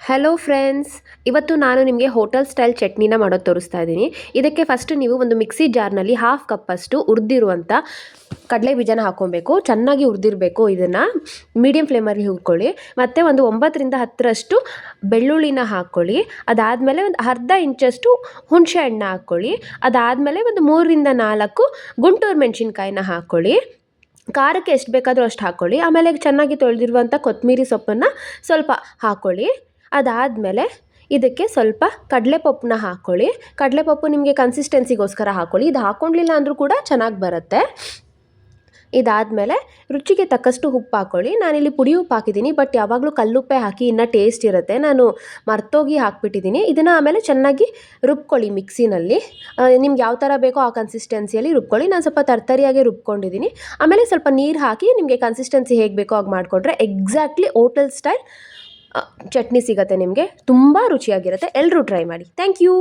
Hello friends, ಇವತ್ತು ನಾನು ನಿಮಗೆ ಹೋಟೆಲ್ ಸ್ಟೈಲ್ ಚಟ್ನಿನ ಮಾಡೋದು ತೋರಿಸ್ತಾ ಇದ್ದೀನಿ. ಇದಕ್ಕೆ ಫಸ್ಟ್ ನೀವು ಒಂದು ಮಿಕ್ಸಿ ಜಾರ್ನಲ್ಲಿ ಹಾಫ್ ಕಪ್ಪಷ್ಟು ಹುರಿದಿರುವಂಥ ಕಡಲೆ ಬೀಜನ ಹಾಕ್ಕೊಬೇಕು. ಚೆನ್ನಾಗಿ ಹುರಿದಿರಬೇಕು. ಇದನ್ನು ಮೀಡಿಯಂ ಫ್ಲೇಮಲ್ಲಿ ಹುರ್ಕೊಳ್ಳಿ. ಮತ್ತು ಒಂದು 9ರಿಂದ 10ರಷ್ಟು ಬೆಳ್ಳುಳ್ಳಿನ ಹಾಕ್ಕೊಳ್ಳಿ. ಅದಾದಮೇಲೆ ಒಂದು ಅರ್ಧ ಇಂಚಷ್ಟು ಹುಣಸೆ ಹಣ್ಣು ಹಾಕ್ಕೊಳ್ಳಿ. ಅದಾದಮೇಲೆ ಒಂದು 3ರಿಂದ 4 ಗುಂಟೂರು ಮೆಣಸಿನ್ಕಾಯಿನ ಹಾಕ್ಕೊಳ್ಳಿ. ಖಾರಕ್ಕೆ ಎಷ್ಟು ಬೇಕಾದರೂ ಅಷ್ಟು ಹಾಕ್ಕೊಳ್ಳಿ. ಆಮೇಲೆ ಚೆನ್ನಾಗಿ ತೊಳೆದಿರುವಂಥ ಕೊತ್ತಂಬರಿ ಸೊಪ್ಪನ್ನು ಸ್ವಲ್ಪ ಹಾಕ್ಕೊಳ್ಳಿ. ಅದಾದಮೇಲೆ ಇದಕ್ಕೆ ಸ್ವಲ್ಪ ಕಡಲೆಪಪ್ಪನ್ನ ಹಾಕ್ಕೊಳ್ಳಿ. ಕಡಲೆಪಪ್ಪು ನಿಮಗೆ ಕನ್ಸಿಸ್ಟೆನ್ಸಿಗೋಸ್ಕರ ಹಾಕ್ಕೊಳ್ಳಿ. ಇದು ಹಾಕ್ಕೊಳ್ಳಿಲ್ಲ ಅಂದರೂ ಕೂಡ ಚೆನ್ನಾಗಿ ಬರುತ್ತೆ. ಇದಾದಮೇಲೆ ರುಚಿಗೆ ತಕ್ಕಷ್ಟು ಉಪ್ಪು ಹಾಕ್ಕೊಳ್ಳಿ. ನಾನಿಲ್ಲಿ ಪುಡಿ ಉಪ್ಪು ಹಾಕಿದ್ದೀನಿ, ಬಟ್ ಯಾವಾಗಲೂ ಕಲ್ಲುಪ್ಪೆ ಹಾಕಿ ಇನ್ನೂ ಟೇಸ್ಟ್ ಇರುತ್ತೆ. ನಾನು ಮರ್ತೋಗಿ ಹಾಕ್ಬಿಟ್ಟಿದ್ದೀನಿ. ಇದನ್ನು ಆಮೇಲೆ ಚೆನ್ನಾಗಿ ರುಬ್ಕೊಳ್ಳಿ ಮಿಕ್ಸಿನಲ್ಲಿ. ನಿಮ್ಗೆ ಯಾವ ಥರ ಬೇಕೋ ಆ ಕನ್ಸಿಸ್ಟೆನ್ಸಿಯಲ್ಲಿ ರುಬ್ಕೊಳ್ಳಿ. ನಾನು ಸ್ವಲ್ಪ ತರ್ತರಿಯಾಗಿ ರುಬ್ಕೊಂಡಿದ್ದೀನಿ. ಆಮೇಲೆ ಸ್ವಲ್ಪ ನೀರು ಹಾಕಿ ನಿಮಗೆ ಕನ್ಸಿಸ್ಟೆನ್ಸಿ ಹೇಗೆ ಬೇಕೋ ಹಾಗೆ ಮಾಡಿಕೊಂಡ್ರೆ ಎಕ್ಸಾಕ್ಟ್ಲಿ ಹೋಟೆಲ್ ಸ್ಟೈಲ್ ಚಟ್ನಿ ಸಿಗುತ್ತೆ ನಿಮಗೆ. ತುಂಬ ರುಚಿಯಾಗಿರುತ್ತೆ. ಎಲ್ಲರೂ ಟ್ರೈ ಮಾಡಿ. Thank you.